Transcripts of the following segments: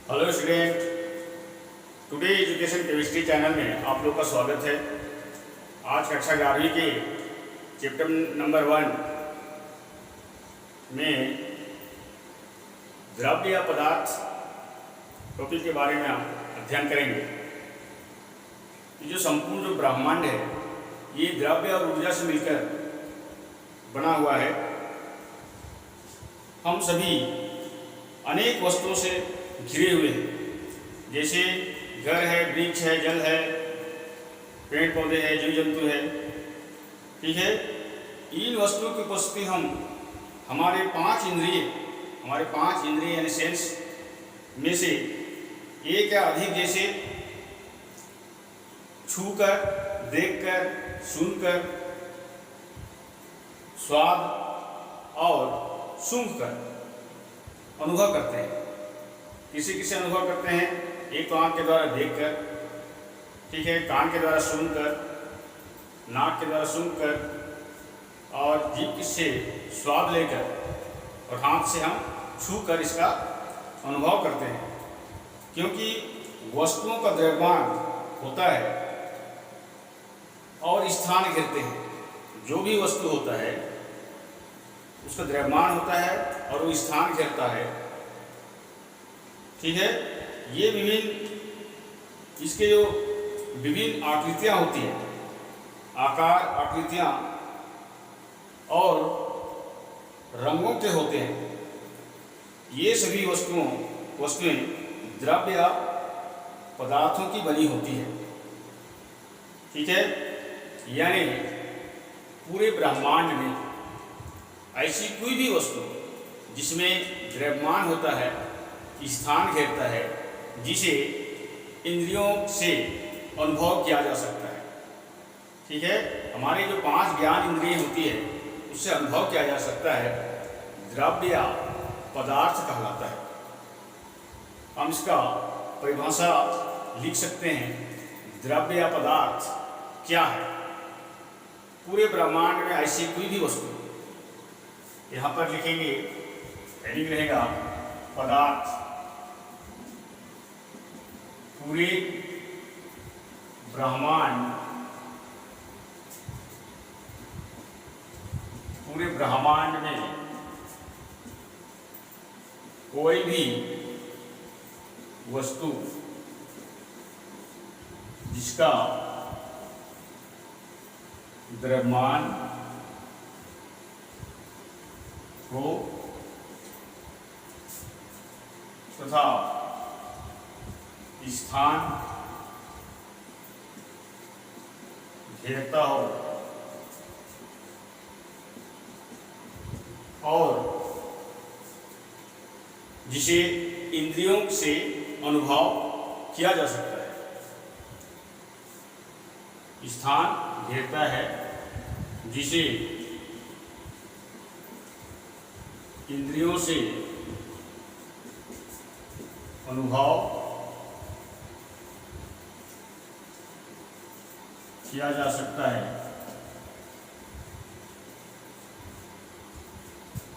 Hello student, today education chemistry channel में आप लोग का स्वागत है। आज कक्षा 11वीं के चैप्टर नंबर 1 में द्रव्य या पदार्थ टॉपिक के बारे में आप अध्ययन करेंगे। ये जो संपूर्ण जो ब्रह्मांड है ये द्रव्य और ऊर्जा से मिलकर बना हुआ है। हम सभी अनेक वस्तुओं से घिरे हुए हैं, जैसे घर है, वृक्ष है, जल है, पेड़ पौधे हैं, जीव जंतु है। ठीक है, इन वस्तुओं की उपस्थिति हम हमारे पांच इंद्रिय यानी सेंस में से एक या अधिक, जैसे छूकर, देखकर, सुनकर, स्वाद और सूंघकर अनुभव करते हैं। किसे अनुभव करते हैं? एक तो आँख के द्वारा देखकर, ठीक है, कान के द्वारा सुनकर, नाक के द्वारा सूंघकर, और जीभ से स्वाद लेकर और हाथ से हम छूकर इसका अनुभव करते हैं। क्योंकि वस्तुओं का द्रव्यमान होता है और स्थान घेरते हैं। जो भी वस्तु होता है उसका द्रव्यमान होता है और वो स्थान घेरता है। ठीक है, ये इसके जो विभिन्न आकृतियाँ होती हैं, आकार, आकृतियाँ और रंगों के होते हैं, ये सभी वस्तुएं द्रव्य या पदार्थों की बनी होती है। ठीक है, यानी पूरे ब्रह्मांड में ऐसी कोई भी वस्तु जिसमें द्रव्यमान होता है, स्थान घेरता है, जिसे इंद्रियों से अनुभव किया जा सकता है। ठीक है, हमारी जो 5 ज्ञान इंद्रिय होती है उससे अनुभव किया जा सकता है, द्रव्य या पदार्थ कहलाता है। हम इसका परिभाषा लिख सकते हैं, द्रव्य या पदार्थ क्या है। पूरे ब्रह्मांड में ऐसी कोई भी वस्तु, यहाँ पर लिखेंगे, हेडिंग रहेगा पदार्थ। पूरे ब्रह्मांड में कोई भी वस्तु जिसका द्रव्यमान हो तथा स्थान घेरता हो और जिसे इंद्रियों से अनुभव किया जा सकता है। स्थान घेरता है जिसे इंद्रियों से अनुभव किया जा सकता है,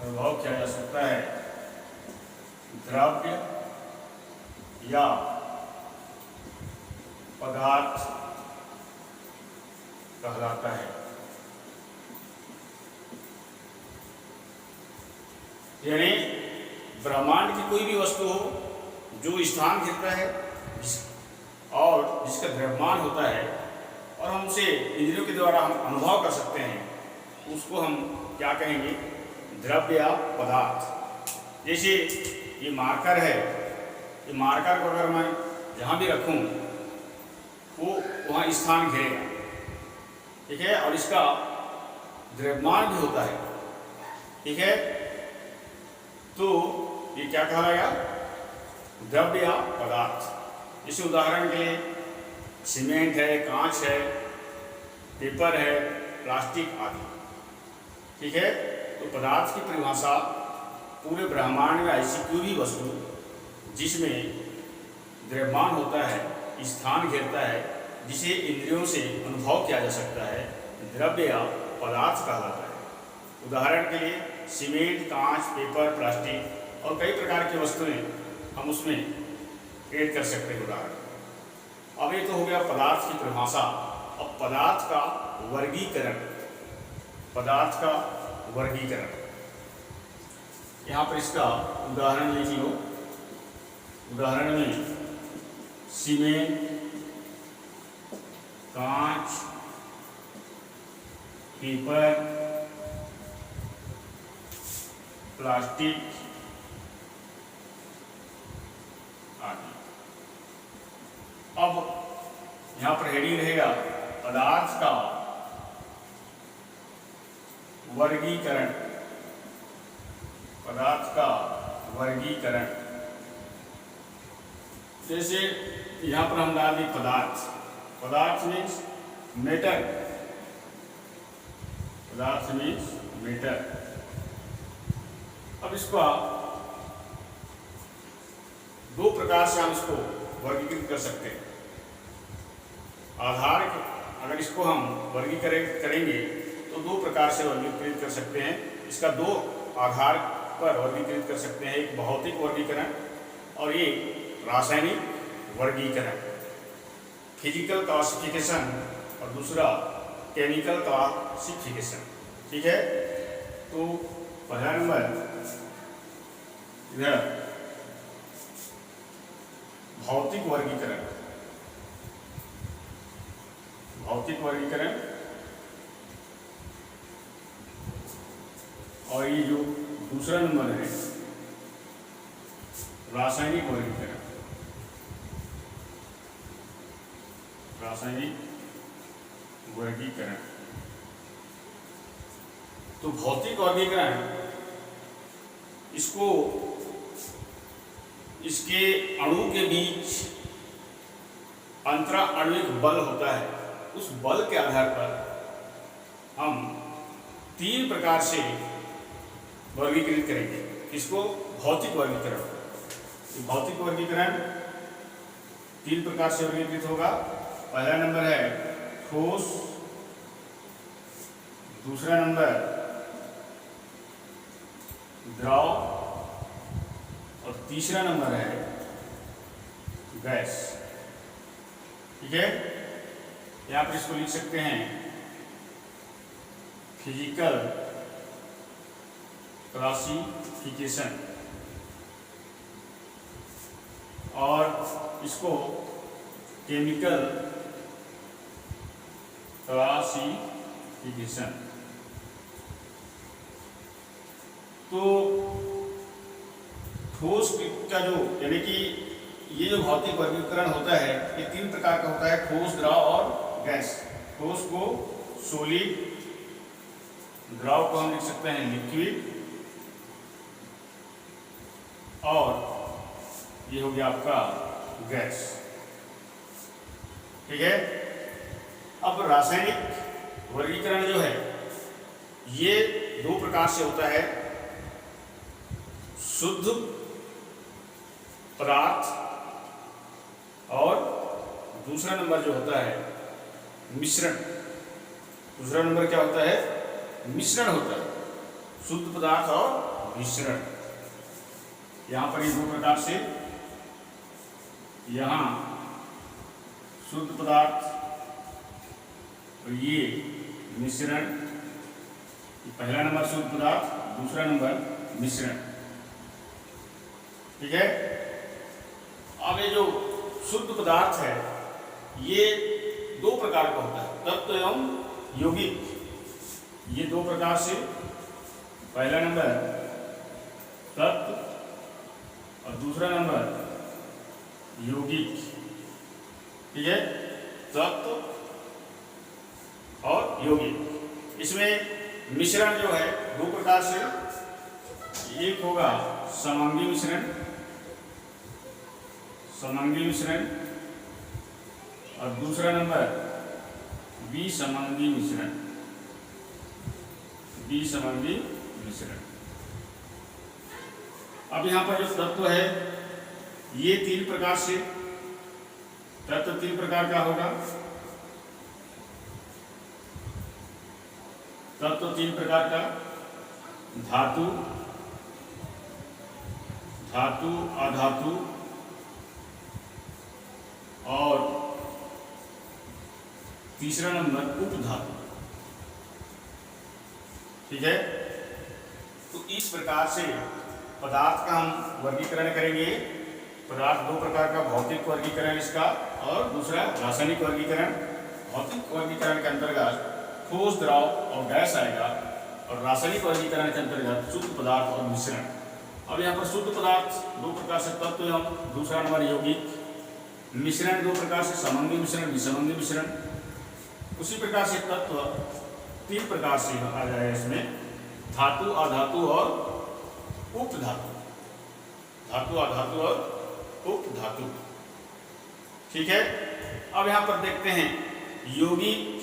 अनुभव किया जा सकता है, द्रव्य या पदार्थ कहलाता है। यानी ब्रह्मांड की कोई भी वस्तु हो जो स्थान घेरता है और जिसका द्रव्यमान होता है और हम उसे इंद्रियों के द्वारा हम अनुभव कर सकते हैं, उसको हम क्या कहेंगे? द्रव्य या पदार्थ। जैसे ये मार्कर है, ये मार्कर को अगर मैं जहाँ भी रखूँ वो वहाँ स्थान घेरेगा। ठीक है, और इसका द्रव्यमान भी होता है। ठीक है, तो ये क्या कहलाएगा? द्रव्य या पदार्थ। जैसे उदाहरण के लिए सीमेंट है, कांच है, पेपर है, प्लास्टिक आदि। ठीक है, तो पदार्थ की परिभाषा पूरे ब्रह्मांड में ऐसी कोई भी वस्तु जिसमें द्रव्यमान होता है, स्थान घेरता है, जिसे इंद्रियों से अनुभव किया जा सकता है, द्रव्य या पदार्थ कहलाता है। उदाहरण के लिए सीमेंट, कांच, पेपर, प्लास्टिक और कई प्रकार की वस्तुएं हम उसमें ऐड कर सकते हैं उदाहरण। अब ये तो हो गया पदार्थ की परिभाषा। अब पदार्थ का वर्गीकरण, पदार्थ का वर्गीकरण। यहाँ पर इसका उदाहरण लिख लो। उदाहरण में सीमेंट, कांच, पेपर, प्लास्टिक आदि। अब यहाँ पर हेडिंग रहेगा पदार्थ का वर्गीकरण, पदार्थ का वर्गीकरण। जैसे यहाँ पर हम डाल दें पदार्थ, पदार्थ मीन्स मेटर, पदार्थ मीन्स मेटर। अब इसका दो प्रकार से हम इसको वर्गीकृत कर सकते हैं। आधार के, अगर इसको हम वर्गीकरण करेंगे तो दो प्रकार से वर्गीकृत कर सकते हैं। इसका दो आधार पर वर्गीकृत कर सकते हैं, एक भौतिक वर्गीकरण और एक रासायनिक वर्गीकरण, फिजिकल क्लासिफिकेशन, और दूसरा केमिकल क्लासिफिकेशन। ठीक है, तो पहला नंबर इधर भौतिक वर्गीकरण, भौतिक वर्गीकरण, और ये जो दूसरा नंबर है रासायनिक वर्गीकरण, रासायनिक वर्गीकरण। तो भौतिक वर्गीकरण, इसको इसके अणु के बीच अंतरा आणविक बल होता है, उस बल के आधार पर हम तीन प्रकार से वर्गीकृत करेंगे। इसको भौतिक वर्गीकरण, भौतिक वर्गीकरण तीन प्रकार से वर्गीकृत होगा। पहला नंबर है ठोस, दूसरा नंबर द्रव, और तीसरा नंबर है गैस। ठीक है, यहाँ पर इसको लिख सकते हैं फिजिकल क्लासिफिकेशन, और इसको केमिकल क्लासिफिकेशन। तो ठोस का जो, यानी कि ये जो भौतिक वर्गीकरण होता है ये तीन प्रकार का होता है, ठोस, द्रव और गैस। ठोस को सॉलिड, द्रव को हम लिख सकते हैं लिक्विड, और ये हो गया आपका गैस। ठीक है, अब रासायनिक वर्गीकरण जो है ये दो प्रकार से होता है, शुद्ध पदार्थ, और दूसरा नंबर जो होता है मिश्रण। दूसरा नंबर क्या होता है? मिश्रण होता है, शुद्ध पदार्थ और मिश्रण। यहाँ पर ये दो प्रकार से, यहाँ शुद्ध पदार्थ और ये मिश्रण। पहला नंबर शुद्ध पदार्थ, दूसरा नंबर मिश्रण। ठीक है, अब ये जो शुद्ध पदार्थ है ये दो प्रकार का होता है, तत्व एवं यौगिक। ये दो प्रकार से, पहला नंबर तत्व और दूसरा नंबर यौगिक। ठीक है, तत्व और यौगिक। इसमें मिश्रण जो है दो प्रकार से, एक होगा समांगी मिश्रण, समांगी मिश्रण, और दूसरा नंबर विसमांगी मिश्रण, विसमांगी मिश्रण। अब यहाँ पर जो तत्व है ये तीन प्रकार से, तत्व तीन प्रकार का होगा। तत्व तीन प्रकार का, धातु, धातु, अधातु तीसरा नंबर उपधातु। ठीक है, तो इस प्रकार से पदार्थ का हम वर्गीकरण करेंगे। पदार्थ दो प्रकार का, भौतिक वर्गीकरण इसका और दूसरा रासायनिक वर्गीकरण। भौतिक वर्गीकरण के अंतर्गत ठोस, द्रव और गैस आएगा और रासायनिक वर्गीकरण के अंतर्गत शुद्ध पदार्थ और मिश्रण। अब यहाँ पर शुद्ध पदार्थ दो प्रकार से तत्व एवं दूसरा नंबर यौगिक। मिश्रण दो प्रकार से, समंगी मिश्रण, विसंगी मिश्रण। उसी प्रकार से तत्व तीन प्रकार से आ जाएगा इसमें, धातु, अधातु और उपधातु। धातु, अधातु और उपधातु। ठीक है, अब यहाँ पर देखते हैं यौगिक,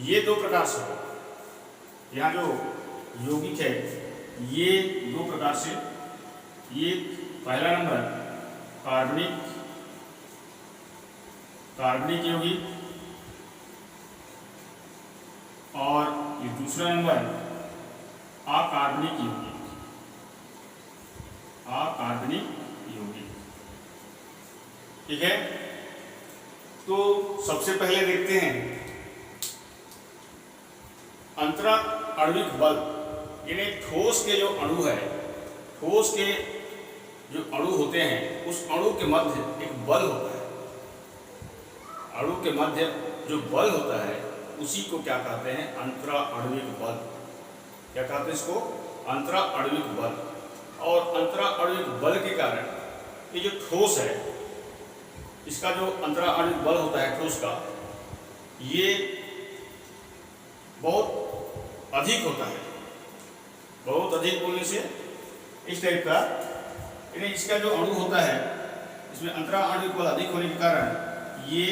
ये दो प्रकार से हो। यहाँ जो यौगिक है ये दो प्रकार से, ये पहला नंबर कार्बनिक यौगिक और ये दूसरा नंबर अकार्बनिक यौगिक। अकार्बनिक यौगिक। ठीक है, तो सबसे पहले देखते हैं अंतरा आणविक बल, यानी ठोस के जो अणु है, ठोस के जो अणु होते हैं उस अणु के मध्य एक बल होता है। अणु के मध्य जो बल होता है उसी को क्या कहते हैं, अंतरा आणविक बल। क्या कहते हैं इसको, अंतरा आणविक बल। और अंतरा आणविक बल के कारण ये जो ठोस है, इसका जो अंतरा आणविक बल होता है ठोस का, ये बहुत अधिक होता है। बहुत अधिक बोलने से इस टाइप का, यानी इसका जो अणु होता है इसमें अंतरा आणविक बल अधिक होने के कारण ये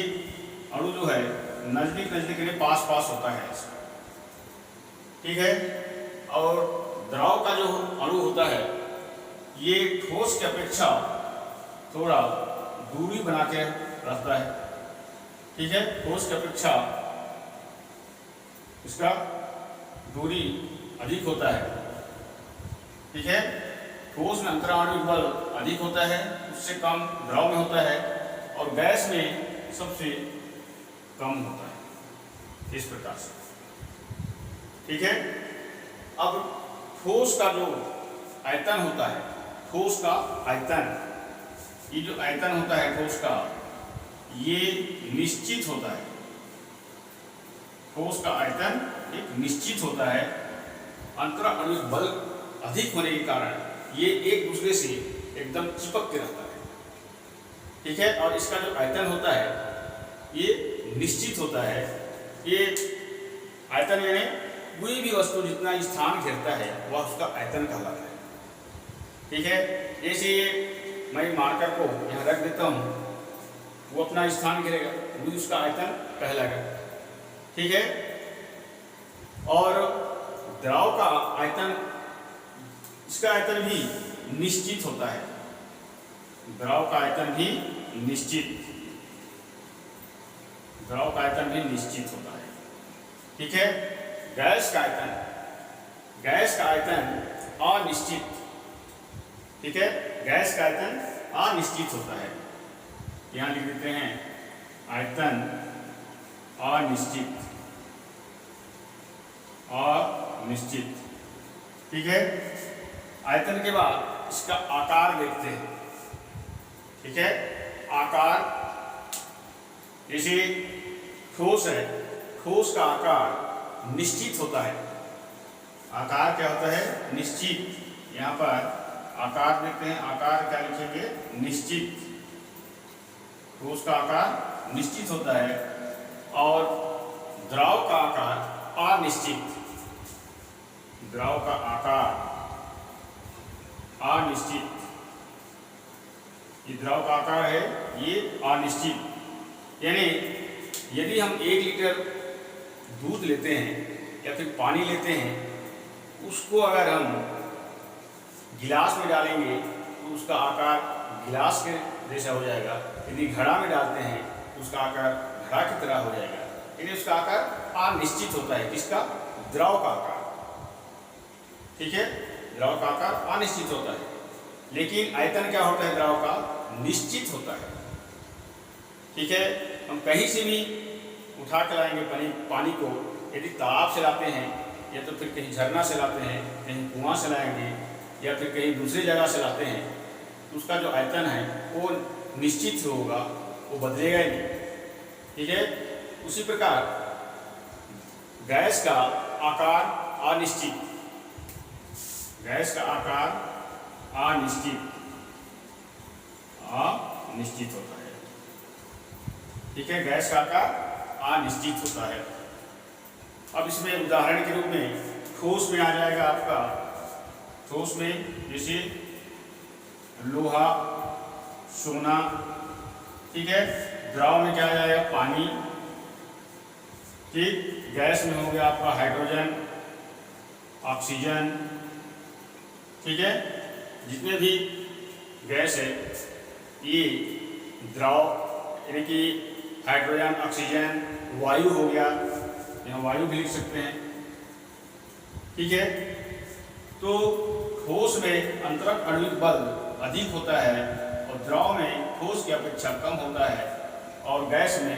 अणु जो है नजदीक नजदीक यानी पास पास होता है। ठीक है, और द्रव का जो अणु होता है ये ठोस की अपेक्षा थोड़ा दूरी बना के रखता है। ठीक है, ठोस की अपेक्षा इसका दूरी अधिक होता है। ठीक है, ठोस में अंतरा आणविक बल अधिक होता है, उससे कम द्रव में होता है और गैस में सबसे कम होता है। इस प्रकार से। ठीक है, अब ठोस का जो आयतन होता है, ठोस का आयतन, ये जो आयतन होता है ठोस का, ये निश्चित होता है। ठोस का आयतन एक निश्चित होता है। अंतरा आणविक बल अधिक होने के कारण ये एक दूसरे से एकदम चिपक के रहता है। ठीक है, और इसका जो आयतन होता है ये निश्चित होता है। ये आयतन यानी कोई भी वस्तु जितना स्थान घेरता है वह उसका आयतन कहलाता है। ठीक है, जैसे मैं मार्कर को यहाँ रख देता हूँ, वो अपना स्थान घेरेगा, वो उसका आयतन कहलाएगा। ठीक है, और द्रव का आयतन, इसका आयतन भी निश्चित होता है। द्रव का आयतन भी निश्चित, द्रव का आयतन भी निश्चित होता है। ठीक है, गैस का आयतन, गैस का आयतन अनिश्चित। ठीक है, गैस का आयतन अनिश्चित होता है। यहाँ लिख देते हैं आयतन अनिश्चित, अनिश्चित। ठीक है, आयतन के बाद इसका आकार देखते हैं। ठीक है, आकार, जैसे ठोस है, ठोस का आकार निश्चित होता है। आकार क्या होता है, निश्चित। यहाँ पर आकार देखते हैं, आकार क्या लिखेंगे, निश्चित। ठोस का आकार निश्चित होता है और द्रव का आकार अनिश्चित। द्रव का आकार अनिश्चित, ये द्रव का आकार है ये अनिश्चित। यानी यदि हम 1 लीटर दूध लेते हैं या फिर पानी लेते हैं, उसको अगर हम गिलास में डालेंगे तो उसका आकार गिलास के जैसा हो जाएगा। यदि घड़ा में डालते हैं तो उसका आकार घड़ा की तरह हो जाएगा। यानी उसका आकार अनिश्चित होता है। किसका, द्रव का आकार। ठीक है, द्रव का आकार अनिश्चित होता है, लेकिन आयतन क्या होता है, द्रव का निश्चित होता है। ठीक है, हम कहीं से भी उठा के लाएंगे पानी को, यदि तालाब से लाते हैं या तो फिर कहीं झरना से लाते हैं, कहीं कुआं से लाएंगे या फिर कहीं दूसरी जगह से लाते हैं, तो उसका जो आयतन है वो निश्चित होगा, वो बदलेगा ही नहीं। ठीक है। उसी प्रकार गैस का आकार अनिश्चित, गैस का आकार अनिश्चित होता है। ठीक है, गैस का आकार अनिश्चित होता है। अब इसमें उदाहरण के रूप में ठोस में आ जाएगा आपका, ठोस में जैसे लोहा, सोना। ठीक है। द्रव में क्या आ जाएगा, पानी। ठीक। गैस में हो गया आपका हाइड्रोजन, ऑक्सीजन। ठीक है। जितने भी गैस है ये द्रव, यानी कि हाइड्रोजन, ऑक्सीजन, वायु हो गया, यहाँ वायु भी लिख सकते हैं। ठीक है। तो ठोस में अंतरक आणविक बल अधिक होता है और द्रव में ठोस की अपेक्षा कम होता है, और गैस में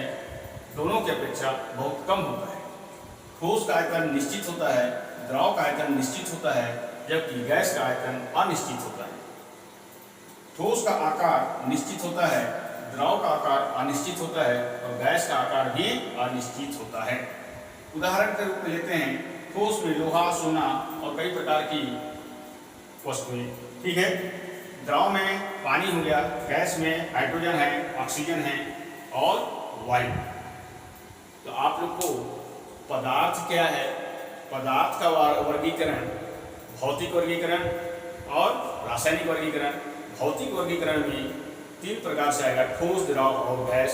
दोनों की अपेक्षा बहुत कम होता है। ठोस का आयतन निश्चित होता है, द्रव का आयतन निश्चित होता है, जबकि गैस का आयतन अनिश्चित होता है। ठोस का आकार निश्चित होता है, द्रव का आकार अनिश्चित होता है और गैस का आकार भी अनिश्चित होता है। उदाहरण के रूप में लेते हैं, ठोस में लोहा, सोना और कई प्रकार की वस्तुएं। ठीक है। द्रव में पानी हो गया, गैस में हाइड्रोजन है, ऑक्सीजन है और वायु। तो आप लोग को पदार्थ क्या है, पदार्थ का वर्गीकरण, भौतिक वर्गीकरण और रासायनिक वर्गीकरण। भौतिक वर्गीकरण में 3 प्रकार से आएगा, ठोस, द्रव और गैस।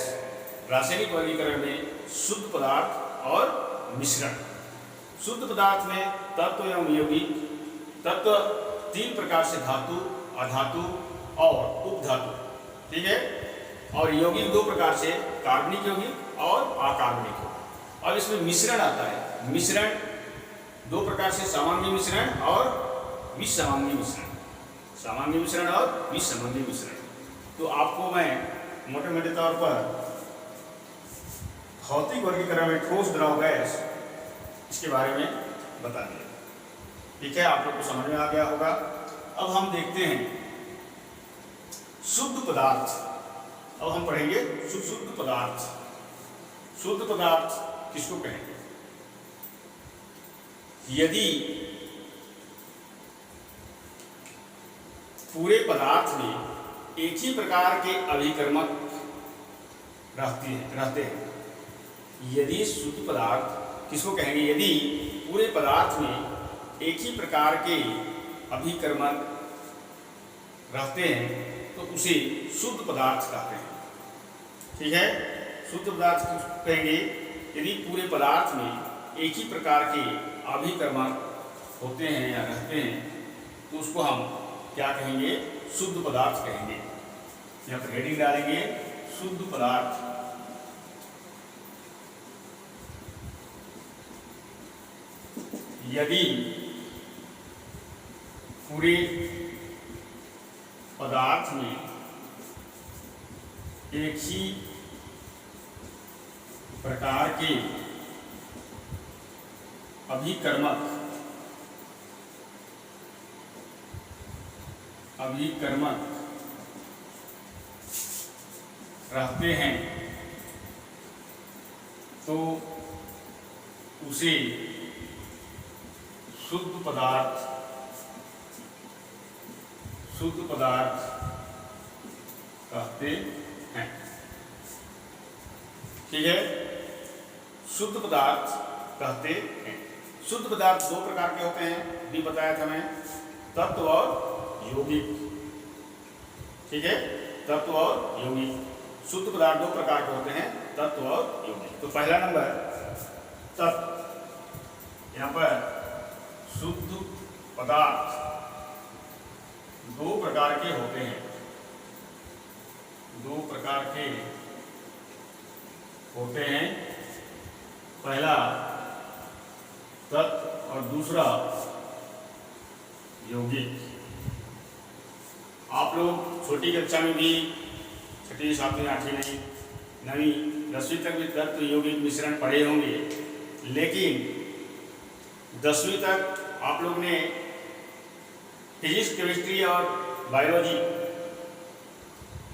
रासायनिक वर्गीकरण में शुद्ध पदार्थ और मिश्रण। शुद्ध पदार्थ में तत्व एवं यौगिक। तत्व 3 प्रकार से, धातु, अधातु और उपधातु। ठीक है। और यौगिक 2 प्रकार से, कार्बनिक यौगिक और अकार्बनिक यौगिक। और इसमें मिश्रण आता है। मिश्रण 2 प्रकार से, सामान्य मिश्रण और विसमांगी मिश्रण। सामान्य मिश्रण और विसमांगी मिश्रण। तो आपको मैं मोटे मोटे तौर पर भौतिक वर्गीकरण में ठोस, द्रव, गैस, इसके बारे में बता दिया। ठीक है, आप लोग को समझ में आ गया होगा। अब हम देखते हैं शुद्ध पदार्थ। अब हम पढ़ेंगे शुद्ध पदार्थ। शुद्ध पदार्थ किसको कहेंगे? यदि पूरे पदार्थ में एक ही प्रकार के अभिकर्मक रहते हैं, यदि शुद्ध पदार्थ किसको कहेंगे? यदि पूरे पदार्थ में एक ही प्रकार के अभिकर्मक रहते हैं तो उसे शुद्ध पदार्थ कहते हैं। ठीक है। शुद्ध पदार्थ किसको कहेंगे? यदि पूरे पदार्थ में एक ही प्रकार के अभिकर्मक होते हैं या रहते हैं तो उसको हम क्या कहेंगे? शुद्ध पदार्थ कहेंगे। यहाँ पर हेडिंग डालेंगे, शुद्ध पदार्थ। यदि पूरे पदार्थ में एक ही प्रकार के अभिकर्मक रहते हैं तो उसे शुद्ध पदार्थ कहते हैं। ठीक है। शुद्ध पदार्थ कहते हैं। शुद्ध पदार्थ 2 प्रकार के होते हैं, भी बताया था मैं, तत्व और यौगिक। ठीक है। तत्व और यौगिक। शुद्ध पदार्थ 2 प्रकार के होते हैं, तत्व और यौगिक। तो पहला नंबर तत्व। यहाँ पर शुद्ध पदार्थ 2 प्रकार के होते हैं। 2 प्रकार के होते हैं। पहला तत्व और दूसरा यौगिक। आप लोग छोटी कक्षा में भी, 6वीं, 7वीं, 8वीं नहीं, नवी 10वीं तक भी तत्व यौगिक मिश्रण पढ़े होंगे, लेकिन 10वीं तक आप लोग ने फिजिक्स, केमिस्ट्री और बायोलॉजी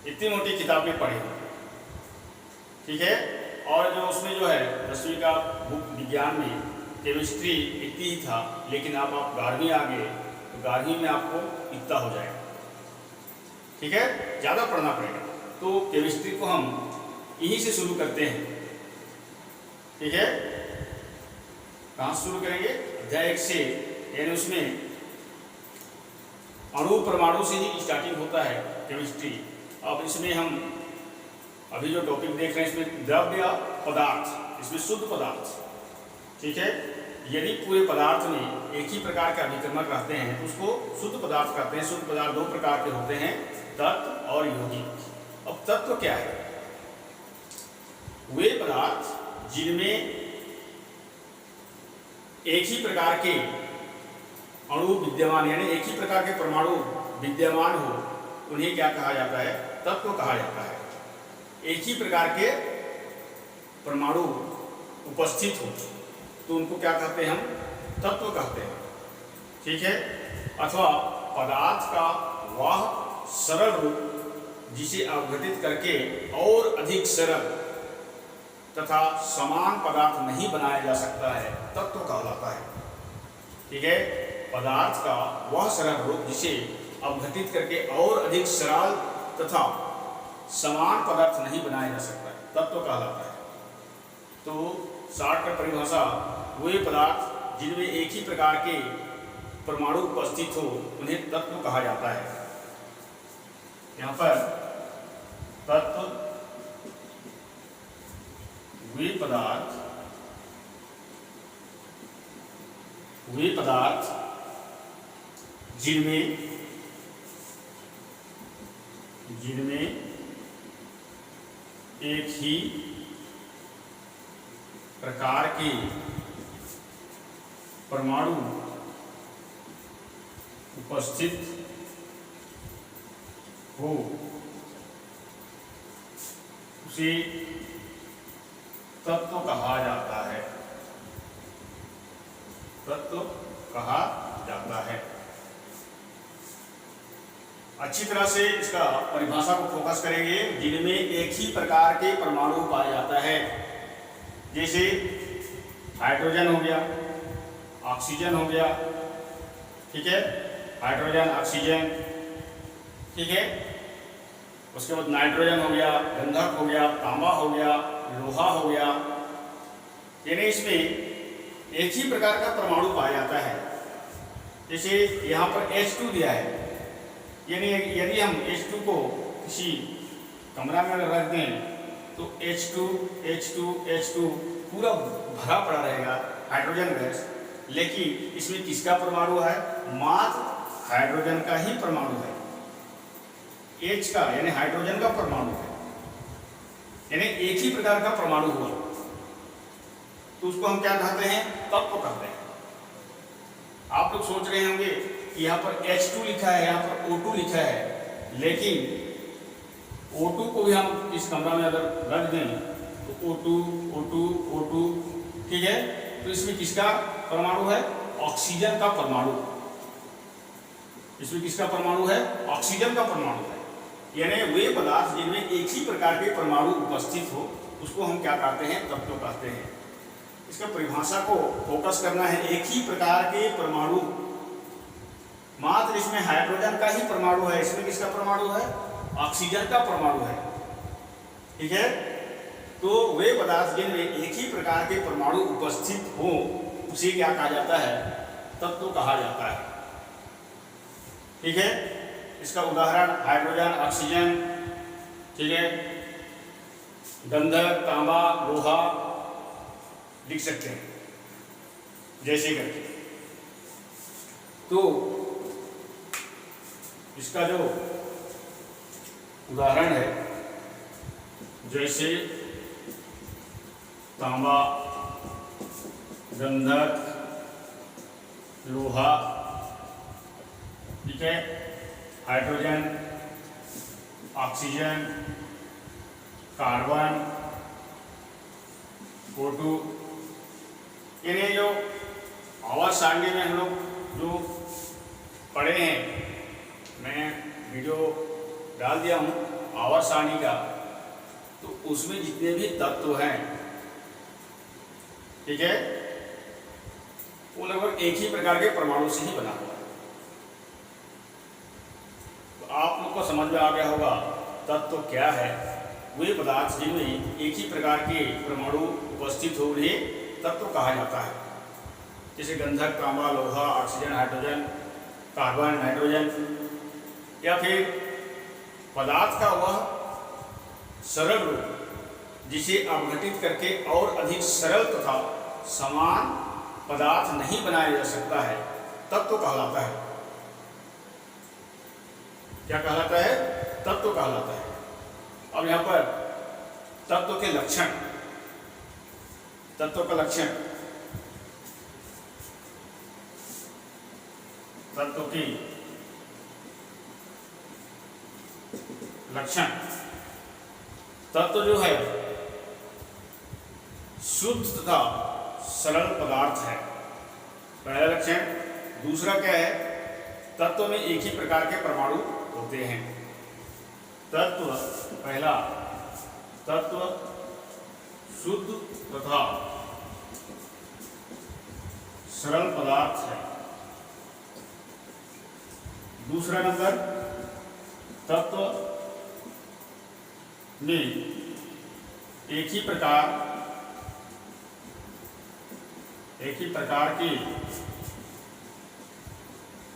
इतनी मोटी किताबें पढ़ी होंगी, ठीक है। और जो उसमें जो है 10वीं का बुक विज्ञान में केमिस्ट्री इतनी ही था, लेकिन अब आप 12वीं आ गए तो 12वीं में आपको इतना हो जाएगा, ठीक है, ज़्यादा पढ़ना पड़ेगा। तो केमिस्ट्री को हम यहीं से शुरू करते हैं, ठीक है। कहाँ से शुरू करेंगे? अध्याय 1 से, यानी उसमें अणु परमाणु से ही स्टार्टिंग होता है केमिस्ट्री। अब इसमें हम अभी जो टॉपिक देख रहे हैं इसमें द्रव्य पदार्थ, इसमें शुद्ध पदार्थ, ठीक है। यदि पूरे पदार्थ में एक ही प्रकार के अभिक्रमक रहते हैं तो उसको शुद्ध पदार्थ कहते हैं। शुद्ध पदार्थ 2 प्रकार के होते हैं, तत्व और यौगिक। अब तत्व क्या है? वे पदार्थ जिनमें एक ही प्रकार के अणु विद्यमान, यानी एक ही प्रकार के परमाणु विद्यमान हो, उन्हें क्या कहा जाता है? तत्व कहा जाता है। एक ही प्रकार के परमाणु उपस्थित हो तो उनको क्या कहते हैं? हम तत्व कहते हैं, ठीक है। अथवा पदार्थ का वह सरल रूप जिसे अवघटित करके और अधिक सरल तथा समान पदार्थ नहीं बनाया जा सकता है, तत्व कहलाता है, ठीक है। पदार्थ का वह सरल रूप जिसे अवघटित करके और अधिक सरल तथा समान पदार्थ नहीं बनाया जा सकता है, तत्व कहलाता है। तो शॉर्टकट परिभाषा, वे पदार्थ जिनमें एक ही प्रकार के परमाणु उपस्थित हो उन्हें तत्व कहा जाता है। यहाँ पर तत्व वे पदार्थ जिनमें एक ही प्रकार के परमाणु उपस्थित हो उसे तत्व कहा जाता है, तत्व कहा जाता है। अच्छी तरह से इसका परिभाषा को फोकस करेंगे। जिनमें एक ही प्रकार के परमाणु पाया जाता है, जैसे हाइड्रोजन हो गया, ऑक्सीजन हो गया, ठीक है, हाइड्रोजन, ऑक्सीजन, ठीक है। उसके बाद नाइट्रोजन हो गया, गंधक हो गया, तांबा हो गया, लोहा हो गया, यानी इसमें एक ही प्रकार का परमाणु पाया जाता है। जैसे यहाँ पर H2 दिया है, यानी यदि हम H2 को किसी कमरा में रख दें तो H2 पूरा भरा पड़ा रहेगा हाइड्रोजन गैस, लेकिन इसमें किसका परमाणु है? मात्र हाइड्रोजन का ही परमाणु है, H का, यानी हाइड्रोजन का परमाणु है, यानी एक ही प्रकार का परमाणु हुआ, तो उसको हम क्या कहते हैं? तत्व कहते हैं। आप लोग सोच रहे होंगे कि यहाँ पर H2 लिखा है, यहाँ पर O2 लिखा है, लेकिन O2 को भी हम इस कमरा में अगर रख दें तो O2, ठीक है, तो इसमें किसका परमाणु है? ऑक्सीजन का परमाणु। इसमें किसका परमाणु है? ऑक्सीजन का परमाणु है। यानी वे पदार्थ जिनमें एक ही प्रकार के परमाणु उपस्थित हो उसको हम क्या कहते हैं? तत्व कहते हैं। इसका परिभाषा को फोकस करना है। एक ही प्रकार के परमाणु, मात्र इसमें हाइड्रोजन का ही परमाणु है, इसमें किसका परमाणु है? ऑक्सीजन का परमाणु है, ठीक है। तो वे पदार्थ जिनमें एक ही प्रकार के परमाणु उपस्थित हो उसे क्या कहा जाता है? तत्व कहा जाता है, ठीक है। इसका उदाहरण हाइड्रोजन, ऑक्सीजन, ठीक है, गंधक, तांबा, लोहा लिख सकते हैं जैसे करके। तो इसका जो उदाहरण है, जैसे तांबा, गंधक, लोहा, ठीक है, हाइड्रोजन, ऑक्सीजन, कार्बन, O2, इन्हें जो आवाज सारणी में हम लोग जो पढ़े हैं, मैं वीडियो डाल दिया हूँ आवाज सारणी का, तो उसमें जितने भी तत्व हैं, ठीक है, वो लगभग एक ही प्रकार के परमाणु से ही बना हुआ है। तो आप लोग को समझ में आ गया होगा तत्व क्या है। वे पदार्थ जिनमें एक ही प्रकार के परमाणु उपस्थित हो उन्हें तत्व कहा जाता है। जैसे गंधक, तांबा, लोहा, ऑक्सीजन, हाइड्रोजन, कार्बन, नाइट्रोजन, या फिर पदार्थ का वह सरल रूप जिसे अपघटित करके और अधिक सरल तथा समान पदार्थ नहीं बनाया जा सकता है, तत्व कहलाता है। क्या कहलाता है? तत्व कहलाता है। अब यहां पर तत्व के लक्षण, तत्व का लक्षण, तत्व की लक्षण, तत्व जो है शुद्ध तथा सरल पदार्थ है, पहला लक्षण। दूसरा क्या है? तत्व में एक ही प्रकार के परमाणु होते हैं। तत्व पहला, तत्व शुद्ध तथा सरल पदार्थ है। दूसरा नंबर, तत्व में एक ही प्रकार के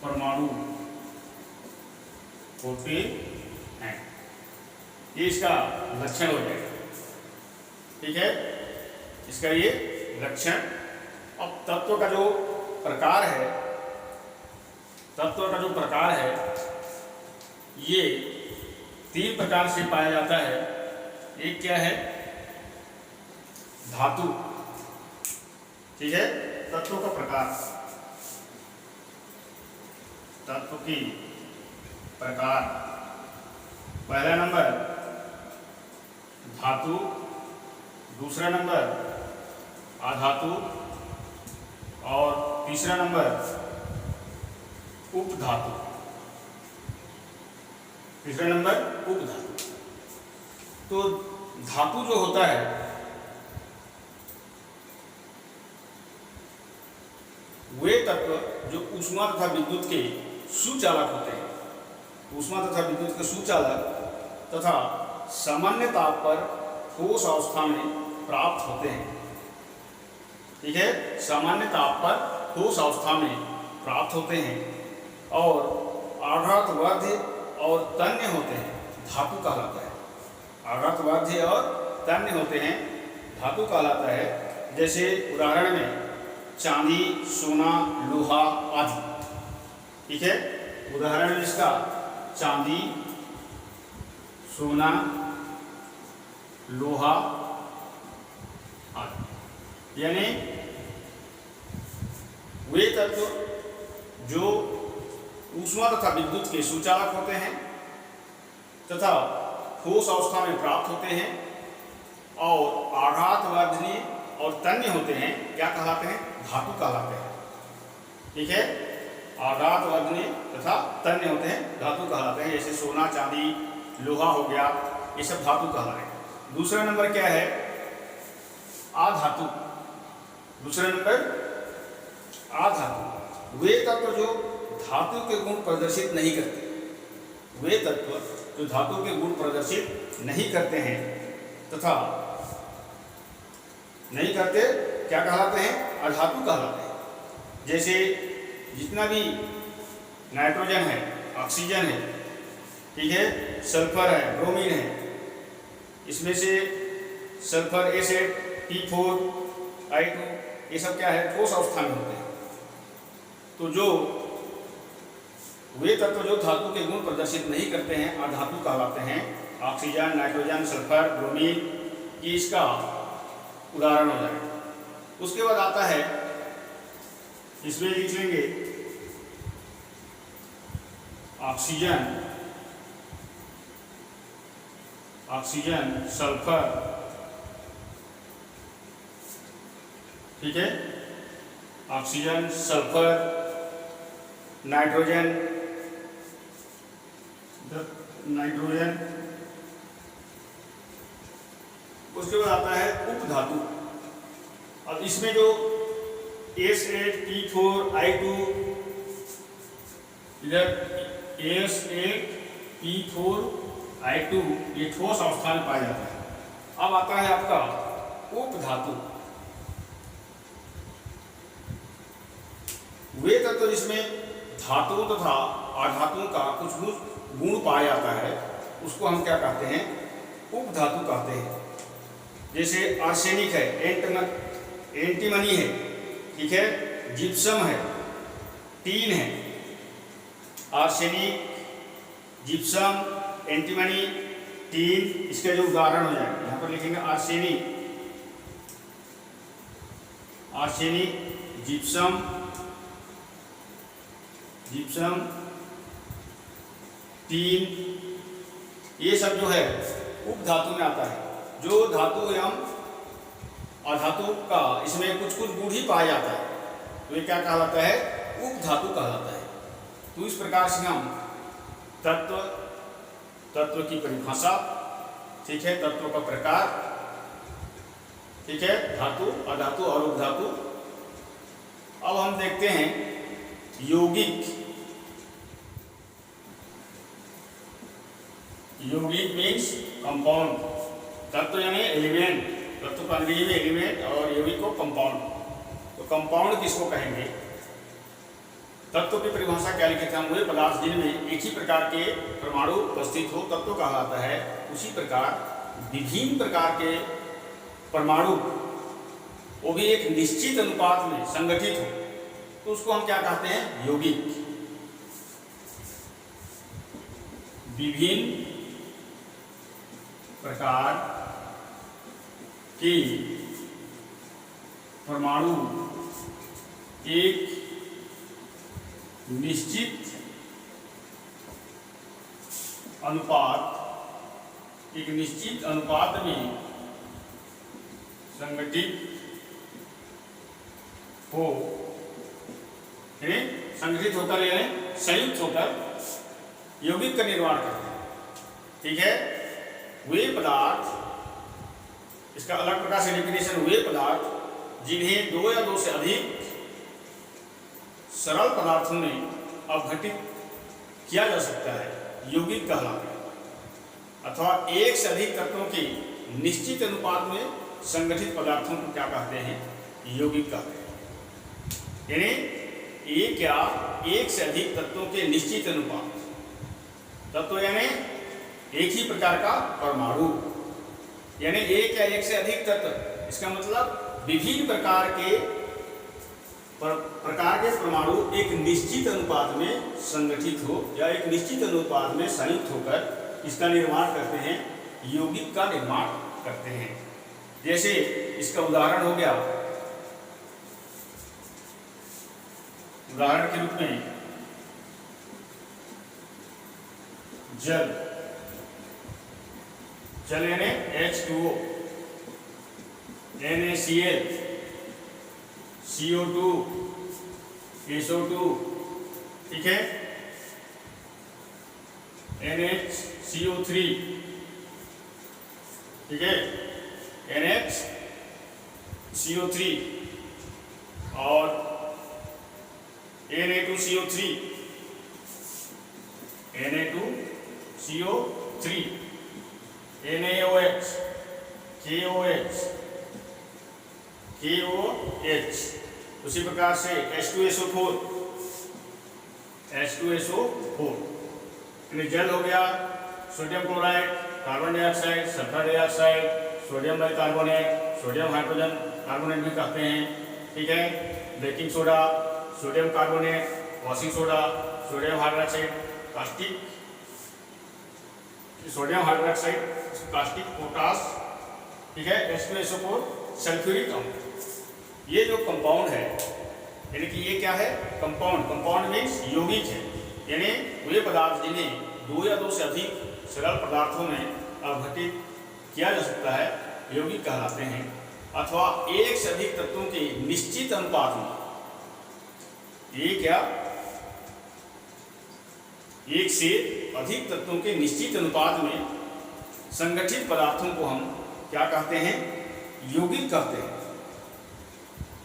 परमाणु होते हैं। ये इसका लक्षण हो जाएगा, ठीक है, इसका ये लक्षण। अब तत्व का जो प्रकार है, तत्व का जो प्रकार है, ये 3 प्रकार से पाया जाता है। एक क्या है? धातु, ठीक है, तत्व का प्रकार, तत्व की प्रकार। पहला नंबर धातु, दूसरा नंबर अधातु, और तीसरा नंबर उपधातु। तीसरा नंबर उपधातु। तो धातु जो होता है, वे तत्व जो ऊष्मा तथा विद्युत के सुचालक होते हैं, ऊष्मा तथा विद्युत के सुचालक तथा सामान्य ताप पर ठोस अवस्था में प्राप्त होते हैं, ठीक है, सामान्य ताप पर ठोस अवस्था में प्राप्त होते हैं और आघातवाद्य और तन्य होते हैं, धातु कहलाता है। आघातवाद्य और तन्य होते हैं, धातु कहलाता है। जैसे उदाहरण में चांदी, सोना, लोहा आदि, ठीक है, उदाहरण इसका चांदी, सोना, लोहा आदि। यानी वे तत्व जो ऊष्मा तथा विद्युत के सुचालक होते हैं तथा ठोस अवस्था में प्राप्त होते हैं और आघातवर्धनीय और तन्य होते हैं, क्या कहलाते हैं? धातु कहलाते हैं, ठीक है, आघातवर्धनीय तथा तन्य होते हैं, धातु कहलाते हैं। जैसे सोना, चांदी, लोहा हो गया, ये सब धातु कहलाते हैं। दूसरा नंबर क्या है? अधातु। दूसरा नंबर अधातु। वे तत्व जो धातु के गुण प्रदर्शित नहीं करते, वे तत्व जो धातु के गुण प्रदर्शित नहीं करते हैं तथा नहीं करते, क्या कहलाते हैं? अधातु कहलाते हैं। जैसे जितना भी नाइट्रोजन है, ऑक्सीजन है, ठीक है, सल्फर है, ब्रोमीन है, इसमें से सल्फर एसिड, P4, I2, ये सब क्या है? ठोस अवस्था में होते हैं। तो जो वे तत्व जो धातु के गुण प्रदर्शित नहीं करते हैं, अधातु कहलाते हैं। ऑक्सीजन, नाइट्रोजन, सल्फर, ब्रोमीन, ये इसका उदाहरण हो जाएगा। उसके बाद आता है, इसमें लिख लेंगे ऑक्सीजन, ऑक्सीजन, सल्फर, ठीक है, ऑक्सीजन, सल्फर, नाइट्रोजन, उसके बाद आता है उपधातु। अब इसमें जो S8P4I2, इधर S8P4I2 ये ठोस अवस्था में पाया जाता है। अब आता है आपका उपधातु। वे तत्व जिसमें धातुओं तथा अधातुओं का कुछ गुण पाया जाता है उसको हम क्या कहते हैं? उपधातु कहते हैं। जैसे आर्सेनिक है, एंटीमनी है, ठीक है, जिप्सम है, टीन है। आर्सेनिक, जिप्सम, एंटीमनी, टीन, इसके जो उदाहरण हो जाएंगे यहाँ पर लिखेंगे आर्सेनिक, जिप्सम, टीन, ये सब जो है उपधातु में आता है। जो धातु एवं अधातु का इसमें कुछ गुण ही पाया जाता है तो ये क्या कहलाता है? उपधातु कहलाता है। तो इस प्रकार से हम तत्व की परिभाषा, ठीक है, तत्व का प्रकार, ठीक है, धातु, अधातु और उपधातु। अब हम देखते हैं यौगिक मीन्स कंपाउंड। तत्व यानी एलिमेंट, तत्व का अंग्रेजी में एलिमेंट और यौगिक को कंपाउंड। तो कंपाउंड किसको कहेंगे? तत्व की परिभाषा क्या लिखे थे हम? वे पदार्थ जिनमें एक ही प्रकार के परमाणु उपस्थित हो तत्व कहलाता है। उसी प्रकार विभिन्न प्रकार के परमाणु वो भी एक निश्चित अनुपात में संगठित हो तो उसको हम क्या कहते हैं? यौगिक। विभिन्न प्रकार के परमाणु एक निश्चित अनुपात में संगठित हो, संगठित होकर यानी संयुक्त होकर यौगिक का निर्माण करते हैं। ठीक है, वे पदार्थ, इसका अलग प्रकार से डेफिनेशन, वे पदार्थ जिन्हें दो या दो से अधिक सरल पदार्थों में अवघटित किया जा सकता है यौगिक कहलाते हैं, अथवा एक से अधिक तत्वों के निश्चित अनुपात में संगठित पदार्थों को क्या कहते हैं? यौगिक कहते हैं। यानी एक या एक से अधिक तत्वों के निश्चित अनुपात, तत्व यानी एक ही प्रकार का परमाणु, यानी एक या एक से अधिक तत्व, इसका मतलब विभिन्न प्रकार के परमाणु एक निश्चित अनुपात में संगठित हो या एक निश्चित अनुपात में संयुक्त होकर इसका निर्माण करते हैं, यौगिक का निर्माण करते हैं। जैसे इसका उदाहरण हो गया, उदाहरण के रूप में जल यानी H2O, NaCl, CO2, SO2, ठीक है, NHCO3, ठीक है, NHCO3 और Na2CO3, NaOH, KOH, उसी प्रकार से H2SO4, जल हो गया, sodium chloride, carbon dioxide, sulphur dioxide, sodium bicarbonate, sodium hydrogen carbonate भी कहते हैं, ठीक है, baking soda, sodium carbonate, washing soda, sodium hydroxide, caustic potash, ठीक है, H2SO4, सल्फ्यूरिक अम्ल। ये जो कंपाउंड है, यानी कि ये क्या है? कंपाउंड मीन्स यौगिक है, यानी वे पदार्थ जिन्हें दो या दो से अधिक सरल पदार्थों में अवघटित किया जा सकता है, यौगिक कहलाते हैं। अथवा एक से अधिक तत्वों के निश्चित अनुपात में, एक या एक से अधिक तत्वों के निश्चित अनुपात में संगठित पदार्थों को हम क्या कहते हैं? यौगिक कहते हैं।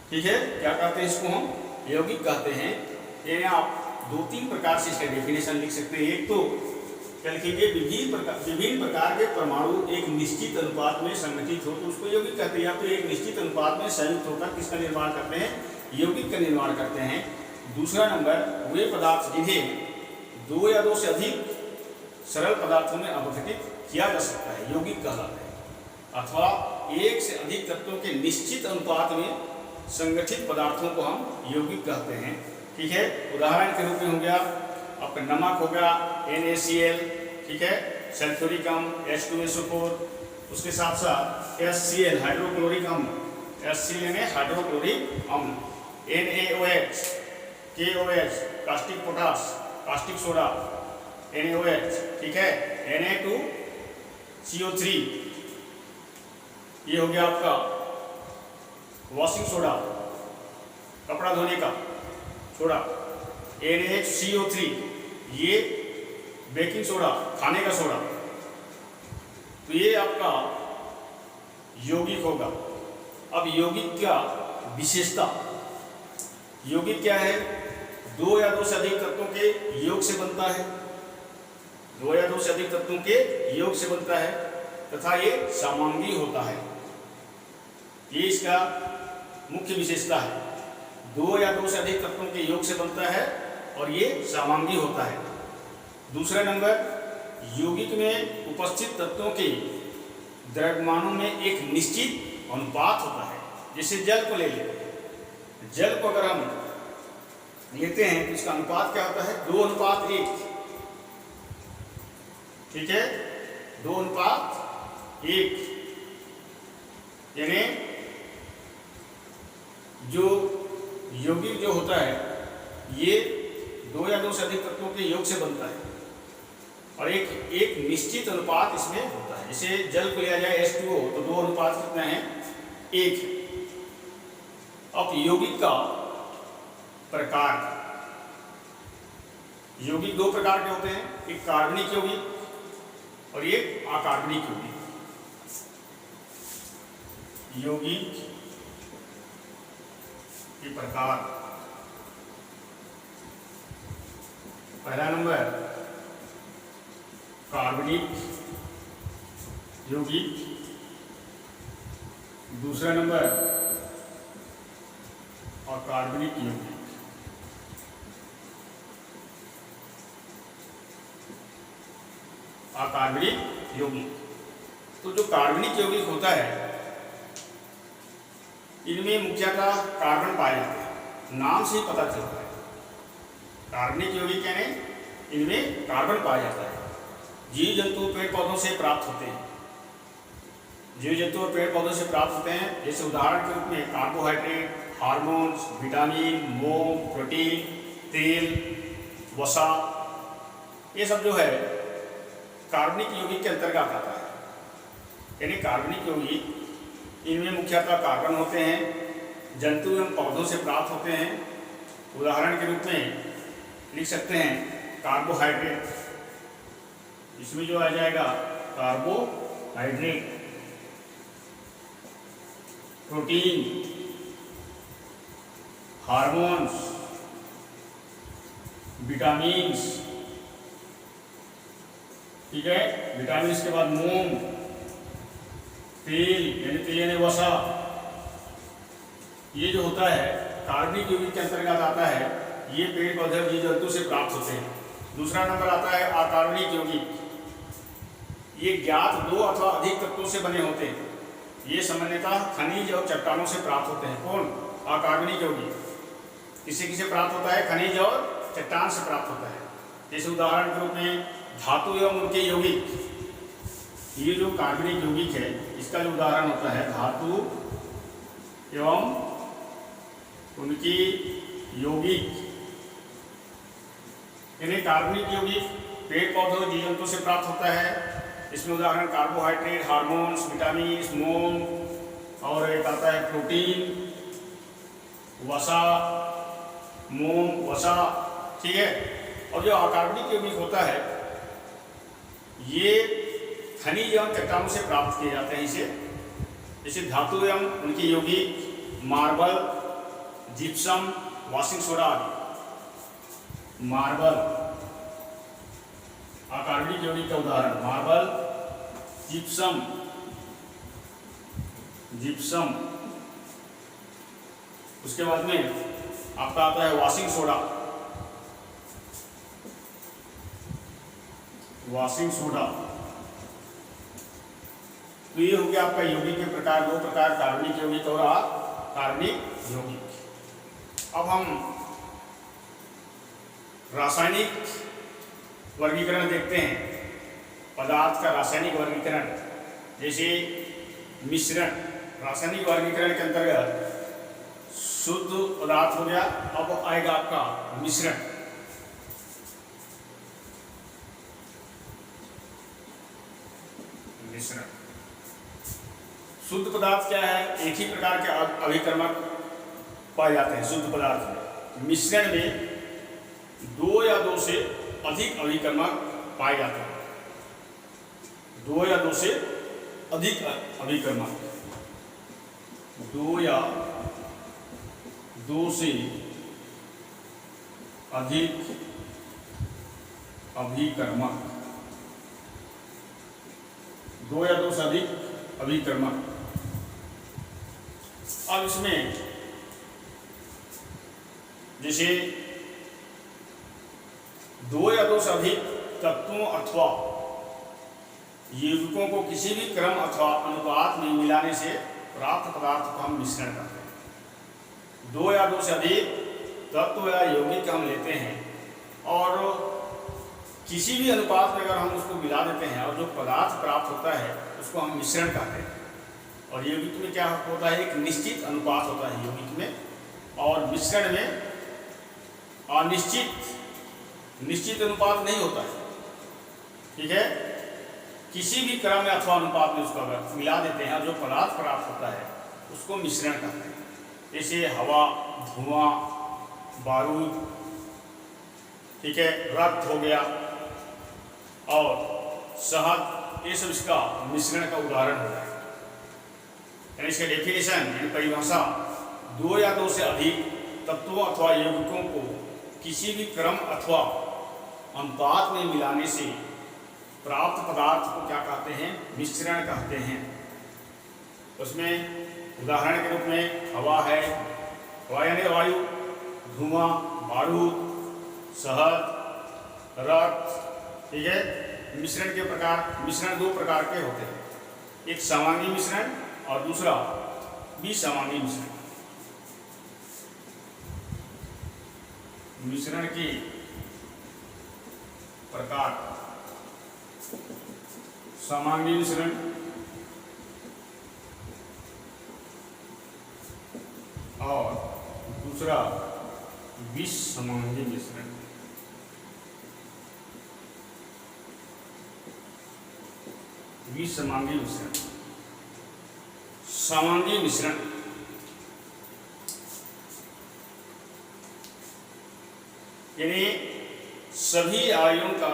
ठीक है, क्या कहते हैं इसको? हम यौगिक कहते हैं। ये आप 2-3 प्रकार से इसका डेफिनेशन लिख सकते हैं। एक तो क्या लिखेंगे? विभिन्न प्रकार के परमाणु एक निश्चित अनुपात में संगठित हो तो उसको यौगिक कहते हैं, या तो एक निश्चित अनुपात में संयुक्त होकर किसका निर्माण करते हैं? यौगिक का निर्माण करते हैं। दूसरा नंबर, वे पदार्थ जिन्हें 2 या 2 से अधिक सरल पदार्थों में अपघटित किया जा सकता है, यौगिक कहलाते हैं। अथवा एक से अधिक तत्वों के निश्चित अनुपात में संगठित पदार्थों को हम यौगिक कहते हैं। ठीक है, उदाहरण के रूप में हो गया आपका नमक हो गया NaCl, ठीक है, सल्फ्यूरिक अम्ल H2SO4, उसके साथ साथ HCl हाइड्रोक्लोरिक अम्ल, HCl यानी हाइड्रोक्लोरिक अम्ल, NaOH, KOH caustic potash, caustic soda, NaOH, ठीक है, Na2CO3, ये हो गया आपका वॉशिंग सोडा, कपड़ा धोने का सोडा, NaHCO3, ये बेकिंग सोडा, खाने का सोडा। तो ये आपका यौगिक होगा। अब यौगिक क्या विशेषता? यौगिक क्या है? 2 या 2 से अधिक तत्वों के योग से बनता है, 2 या 2 से अधिक तत्वों के योग से बनता है, तथा ये समांगी होता है। ये इसका मुख्य विशेषता है। 2 या 2 से अधिक तत्वों के योग से बनता है और ये समांगी होता है। दूसरा नंबर, यौगिक में उपस्थित तत्वों के द्रव्यमानों में एक निश्चित अनुपात होता है। जैसे जल को ले लें, जल को अगर हम लेते हैं तो इसका अनुपात क्या होता है? 2:1। ठीक है, 2:1, यानी जो यौगिक जो होता है ये 2 या 2 से अधिक तत्वों के योग से बनता है और एक निश्चित अनुपात इसमें होता है। जैसे जल को लिया जाए H2O तो 2 अनुपात कितना है? 1 है। अब यौगिक का प्रकार, यौगिक 2 प्रकार के होते हैं, एक कार्बनिक यौगिक और एक अकार्बनिक यौगिक। यौगिक के प्रकार, पहला नंबर कार्बनिक यौगिक, दूसरा नंबर अकार्बनिक यौगिक। अकार्बनिक यौगिक, तो जो कार्बनिक यौगिक होता है इनमें मुख्यतः कार्बन पाए जाते हैं, नाम से ही पता चलता है। कार्बनिक यौगिक यानी इनमें कार्बन पाया जाता है। जीव जंतु पेड़ पौधों से प्राप्त होते हैं, जीव जंतु और पेड़ पौधों से प्राप्त होते हैं। जैसे उदाहरण के रूप में कार्बोहाइड्रेट, हार्मोन्स, विटामिन, मोम, प्रोटीन, तेल, वसा, ये सब जो है कार्बनिक यौगिक के अंतर्गत आता है। यानी कार्बनिक यौगिक इनमें मुख्यतः कार्बन होते हैं, जंतु एवं पौधों से प्राप्त होते हैं। उदाहरण के रूप में लिख सकते हैं कार्बोहाइड्रेट, इसमें जो आ जाएगा कार्बोहाइड्रेट, प्रोटीन, हार्मोन्स, विटामिन्स, ठीक है, विटामिन्स के बाद मोम, तेल यानी वसा, ये जो होता है कार्बनिक यौगिक के अंतर्गत आता है। ये पेड़ पौधे और जीव जंतु से प्राप्त होते हैं। दूसरा नंबर आता है अकार्बनिक यौगिक, ये ज्ञात 2 अथवा अधिक तत्वों से बने होते हैं। ये सामान्यतः खनिज और चट्टानों से प्राप्त होते हैं। कौन? अकार्बनिक यौगिक किसे किसे प्राप्त होता है? खनिज और चट्टान से प्राप्त होता है। जैसे उदाहरण के रूप में धातु एवं उनके यौगिक, ये जो कार्बनिक यौगिक है इसका जो उदाहरण होता है धातु एवं उनकी यौगिक। यानी कार्बनिक यौगिक पेड़ पौधों जीव जंतु से प्राप्त होता है। इसमें उदाहरण कार्बोहाइड्रेट, हार्मोन्स, विटामिन, मोम, और एक आता है प्रोटीन, वसा, मोम, वसा, ठीक है। और जो अकार्बनिक यौगिक होता है ये खनिज एवं चट्टानों से प्राप्त किए जाते हैं इसे, जैसे धातु एवं उनके यौगिक मार्बल, जिप्सम, वॉशिंग सोडा आदि। मार्बल अकार्बनिक यौगिक का उदाहरण, मार्बल, जिप्सम, जिप्सम। उसके बाद में आपका आता है वॉशिंग सोडा, वॉशिंग सोडा। तो ये हो गया आपका यौगिक के प्रकार, दो प्रकार, कार्बनिक यौगिक और अकार्बनिक यौगिक। अब हम रासायनिक वर्गीकरण देखते हैं, पदार्थ का रासायनिक वर्गीकरण। जैसे मिश्रण, रासायनिक वर्गीकरण के अंतर्गत शुद्ध पदार्थ हो गया। अब आएगा आपका मिश्रण। मिश्रण शुद्ध पदार्थ क्या है? एक ही प्रकार के अभिकर्मक पाए जाते हैं शुद्ध पदार्थ में। मिश्रण में दो या दो से अधिक अभिकर्मक पाए जाते हैं, दो या दो से अधिक अभिकर्मक, दो या दो से अधिक अभिकर्मक, दो या दो से अधिक अभिकर्मक। अब इसमें जैसे दो या दो से अधिक तत्वों अथवा यौगिकों को किसी भी क्रम अथवा अनुपात में मिलाने से प्राप्त पदार्थ को हम मिश्रण करते हैं। दो या दो से अधिक तत्व या यौगिक हम लेते हैं और किसी भी अनुपात में अगर हम उसको मिला देते हैं और जो पदार्थ प्राप्त होता है उसको हम मिश्रण कहते हैं। और यौगिक में क्या होता है? एक निश्चित अनुपात होता है यौगिक में, और मिश्रण में निश्चित अनुपात नहीं होता है, ठीक है। किसी भी क्रम में अथवा अनुपात में उसको अगर मिला देते हैं और जो पदार्थ प्राप्त होता है उसको मिश्रण कहते हैं। जैसे हवा, धुआं, बारूद, ठीक है, रक्त हो गया और शहद, ये सब इसका मिश्रण का उदाहरण होता है। यानी इसका डेफिनेशन यानी परिभाषा, दो या दो से अधिक तत्वों अथवा यौगिकों को किसी भी क्रम अथवा अनुपात में मिलाने से प्राप्त पदार्थ को क्या कहते हैं? मिश्रण कहते हैं। उसमें उदाहरण के रूप में हवा है, हवा यानी वायु, धुआं, बारूद, शहद, रक्त, ठीक है। मिश्रण के प्रकार, मिश्रण दो प्रकार के होते हैं, एक समांगी मिश्रण और दूसरा विसमांगी मिश्रण। मिश्रण की प्रकार, समांगी मिश्रण और दूसरा विसमांगी मिश्रण। विसमांगी मिश्रण, समांगी मिश्रण यानी सभी आयनों का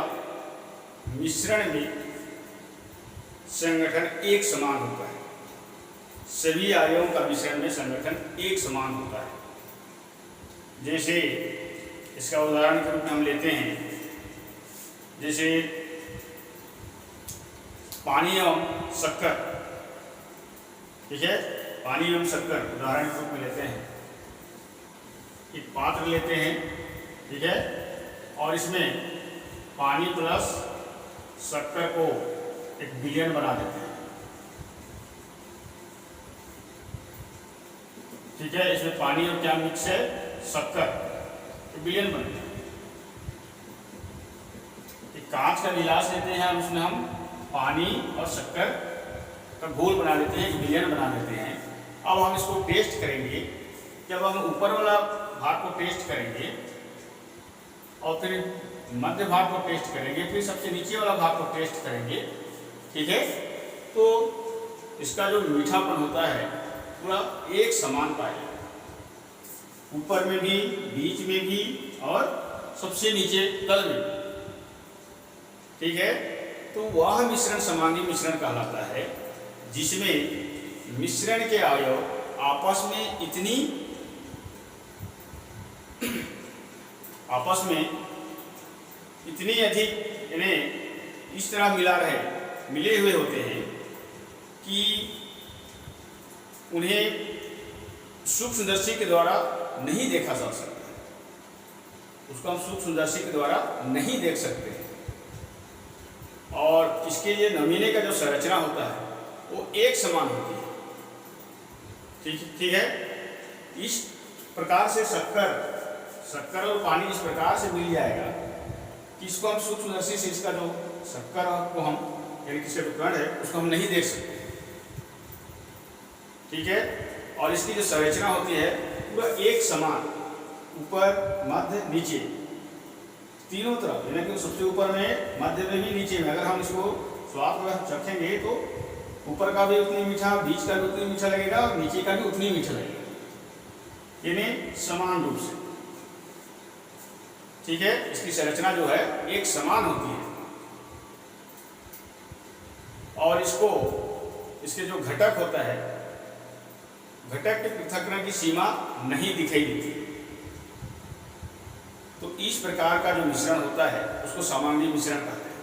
मिश्रण में संगठन एक समान होता है। सभी आयनों का मिश्रण में संगठन एक समान होता है। जैसे इसका उदाहरण के रूप में हम लेते हैं, जैसे पानी एवं शक्कर, ठीक है। पानी एवं शक्कर उदाहरण के रूप में लेते हैं। एक पात्र लेते हैं, ठीक है, और इसमें पानी प्लस शक्कर को एक विलयन बना देते हैं, ठीक है। इसमें पानी और क्या मिक्स है? शक्कर, विलयन बनता है। एक कांच का गिलास लेते हैं और उसमें हम पानी और शक्कर का घोल बना देते हैं, एक विलयन बना देते हैं। अब हम इसको टेस्ट करेंगे। जब हम ऊपर वाला भाग को टेस्ट करेंगे और फिर मध्य भाग को टेस्ट करेंगे, फिर सबसे नीचे वाला भाग को टेस्ट करेंगे, ठीक है। तो इसका जो मीठापन होता है पूरा एक समान पाया जाएगा, ऊपर में भी, बीच में भी और सबसे नीचे तल में। ठीक है, तो वह मिश्रण समांगी मिश्रण कहलाता है जिसमें मिश्रण के अवयव आपस में इतनी अधिक इन्हें इस तरह मिले हुए होते हैं कि उन्हें सूक्ष्मदर्शी के द्वारा नहीं देखा जा सकता, उसको हम सूक्ष्मदर्शी के द्वारा नहीं देख सकते हैं। और इसके ये नमूने का जो संरचना होता है वो एक समान होती है। ठीक है, इस प्रकार से शक्कर और पानी इस प्रकार से मिल जाएगा कि इसको हम सूक्ष्मदर्शी से इसका जो शक्कर को हम यानी किसका जो कण है उसको हम नहीं देख सकते। ठीक है, और इसकी जो संरचना होती है पूरा एक समान, ऊपर मध्य नीचे तीनों तरफ, यानी कि सबसे ऊपर में, मध्य में भी, नीचे में। अगर हम इसको स्वाद में चखेंगे तो ऊपर का भी उतनी मीठा, बीच का भी उतनी मीठा लगेगा और नीचे का भी उतनी मीठा लगेगा, यानी समान रूप से। ठीक है, इसकी संरचना जो है एक समान होती है और इसके जो घटक होता है, घटक के पृथक्करण की सीमा नहीं दिखाई देती। तो इस प्रकार का जो मिश्रण होता है उसको समांगी मिश्रण कहते हैं।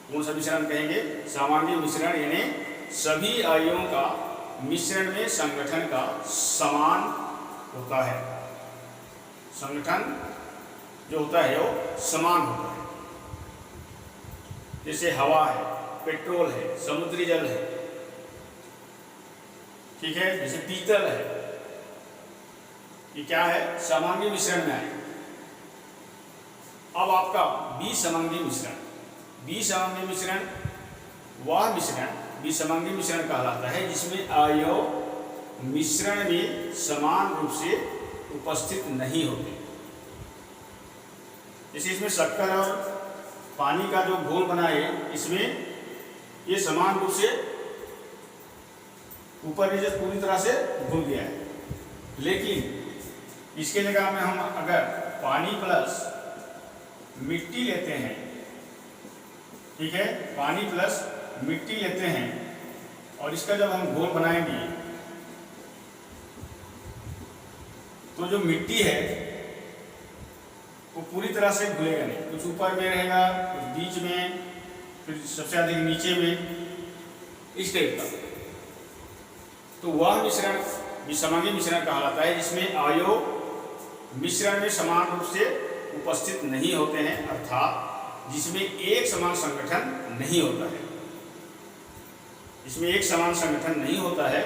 कौन सा मिश्रण कहेंगे? समांगी मिश्रण, यानी सभी अवयवों का मिश्रण में संगठन का समान होता है। संगठन जो होता है वो समान होता है। जैसे हवा है, पेट्रोल है, समुद्री जल है। ठीक है, जैसे पीतल है, ये क्या है? समांगी मिश्रण में आए। अब आपका विसमांगी मिश्रण, विसमांगी मिश्रण वह मिश्रण विसमांगी मिश्रण कहलाता है जिसमें अवयव मिश्रण में समान रूप से उपस्थित नहीं होते। जैसे इसमें शक्कर और पानी का जो घोल बना है, इसमें ये समान रूप से ऊपर नीचे पूरी तरह से घुल गया है। लेकिन इसके जगह में हम अगर पानी प्लस मिट्टी लेते हैं, ठीक है, पानी प्लस मिट्टी लेते हैं और इसका जब हम घोल बनाएंगे तो जो मिट्टी है वो पूरी तरह से घुलेगा नहीं, कुछ ऊपर में रहेगा, कुछ बीच में, फिर सबसे अधिक नीचे में, इस टाइप का। तो वह मिश्रण विसमांगी मिश्रण कहलाता है जिसमें अवयव मिश्रण में समान रूप से उपस्थित नहीं होते हैं, अर्थात जिसमें एक समान संगठन नहीं होता है। इसमें एक समान संगठन नहीं होता है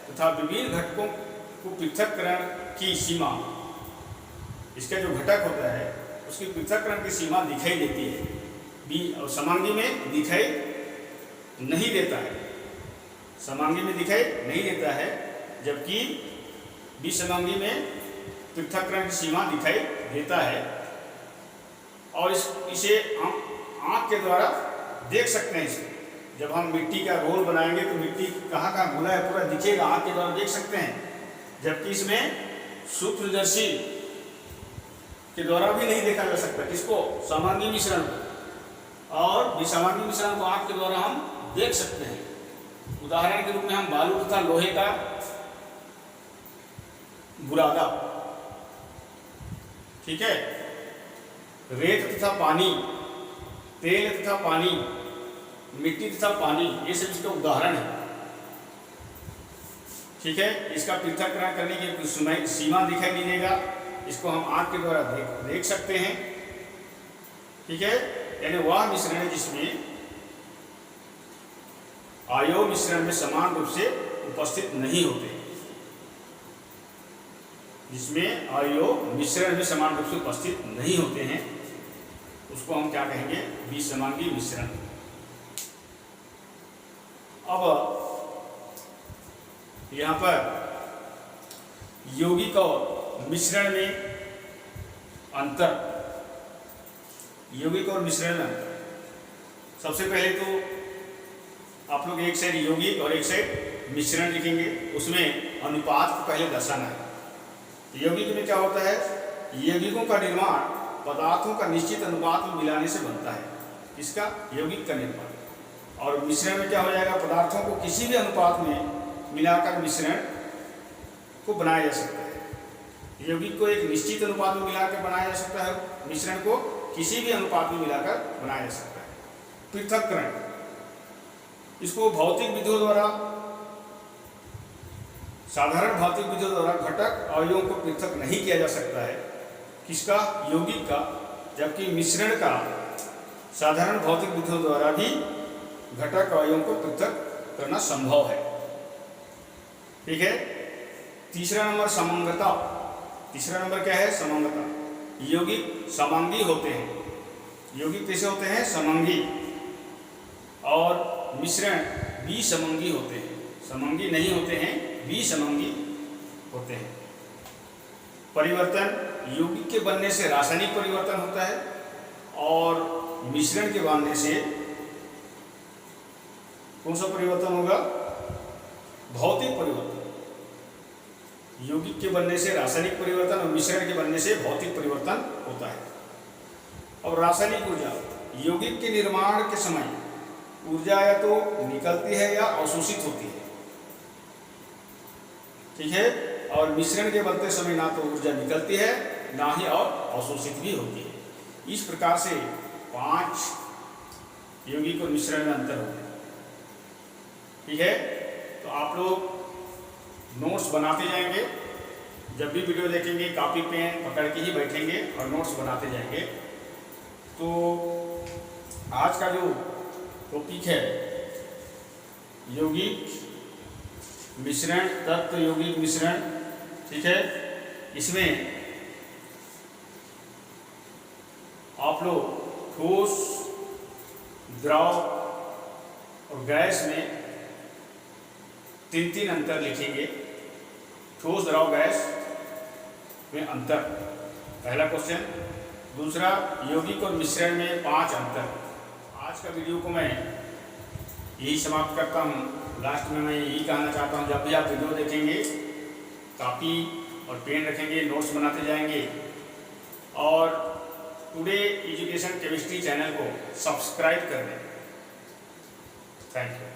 तथा विभिन्न घटकों को पृथक्करण की सीमा, इसका जो घटक होता है उसकी पृथक्करण की सीमा दिखाई देती है। और समांगी में दिखाई नहीं देता है, समांगी में दिखाई नहीं देता है, जबकि विसमांगी में पृथक्करण की सीमा दिखाई देता है। और इसे हम आँख के द्वारा देख सकते हैं। इसमें जब हम मिट्टी का घोल बनाएंगे तो मिट्टी कहाँ कहाँ घुला है पूरा दिखेगा, आँख के द्वारा देख सकते हैं। जबकि इसमें सूक्ष्मदर्शी के द्वारा भी नहीं देखा जा सकता, किसको? समांगी मिश्रण को। और विसमांगी मिश्रण को आँख के द्वारा हम देख सकते हैं। उदाहरण के रूप में हम बालू तथा लोहे का बुरादा, ठीक है, रेत तथा पानी, तेल तथा पानी, मिट्टी तथा पानी, ये सब इसके उदाहरण है। ठीक है, इसका पृथक्करण करने की सीमा दिखाई नहीं देगा, इसको हम आँख के द्वारा देख सकते हैं। ठीक है, यानी वह मिश्रण है जिसमें अवयव मिश्रण में समान रूप से उपस्थित नहीं होते, जिसमें अवयव मिश्रण में समान रूप से उपस्थित नहीं होते हैं, उसको हम क्या कहेंगे? विसमांगी मिश्रण। अब यहाँ पर यौगिक और मिश्रण में अंतर, यौगिक और मिश्रण में अंतर। सबसे पहले तो आप लोग एक साइड यौगिक और एक साइड मिश्रण लिखेंगे, उसमें अनुपात को पहले दर्शाना है। यौगिक में क्या होता है, यौगिकों का निर्माण पदार्थों का निश्चित अनुपात में मिलाने से बनता है। इसका यौगिक का निर्माण। और मिश्रण में क्या हो जाएगा, पदार्थों को किसी भी अनुपात में मिलाकर मिश्रण को बनाया जा सकता है। यौगिक को एक निश्चित अनुपात में मिलाकर बनाया जा सकता है, मिश्रण को किसी भी अनुपात में मिलाकर बनाया जा सकता है। पृथक्करण, इसको भौतिक विधियों द्वारा, साधारण भौतिक विधियों द्वारा घटक अवयवों को पृथक नहीं किया जा सकता है। किसका, यौगिक का। जबकि मिश्रण का साधारण भौतिक विधियों द्वारा भी घटक अवयवों को पृथक करना संभव है। ठीक है। तीसरा नंबर समांगता। तीसरा नंबर क्या है, समांगता। यौगिक समांगी होते हैं। यौगिक कैसे होते हैं, समांगी। और मिश्रण विसमांगी होते हैं। समांगी नहीं होते हैं, विसमांगी होते हैं। परिवर्तन, यौगिक के बनने से रासायनिक परिवर्तन होता है और मिश्रण के बनने से कौन सा परिवर्तन होगा, भौतिक परिवर्तन। यौगिक के बनने से रासायनिक परिवर्तन और मिश्रण के बनने से भौतिक परिवर्तन होता है। और रासायनिक ऊर्जा, यौगिक के निर्माण के समय ऊर्जा या तो निकलती है या अवशोषित होती है। ठीक है। और मिश्रण के बनते समय ना तो ऊर्जा निकलती है, ना ही और अवशोषित भी होती है। इस प्रकार से 5 यौगिक और मिश्रण में अंतर होते हैं। ठीक है। तो आप लोग नोट्स बनाते जाएंगे, जब भी वीडियो देखेंगे कॉपी पेन पकड़ के ही बैठेंगे और नोट्स बनाते जाएंगे। तो आज का जो टॉपिक है, यौगिक मिश्रण, तत्व यौगिक मिश्रण। ठीक है। इसमें आप लोग ठोस, द्रव और गैस में 3 अंतर लिखेंगे। ठोस, द्रव, गैस में अंतर, पहला क्वेश्चन। दूसरा, यौगिक और मिश्रण में 5 अंतर। आज का वीडियो को मैं यही समाप्त करता हूँ। लास्ट में मैं यही कहना चाहता हूँ, जब भी आप वीडियो देखेंगे कॉपी और पेन रखेंगे, नोट्स बनाते जाएंगे और टुडे एजुकेशन केमिस्ट्री चैनल को सब्सक्राइब कर दें। Thank you.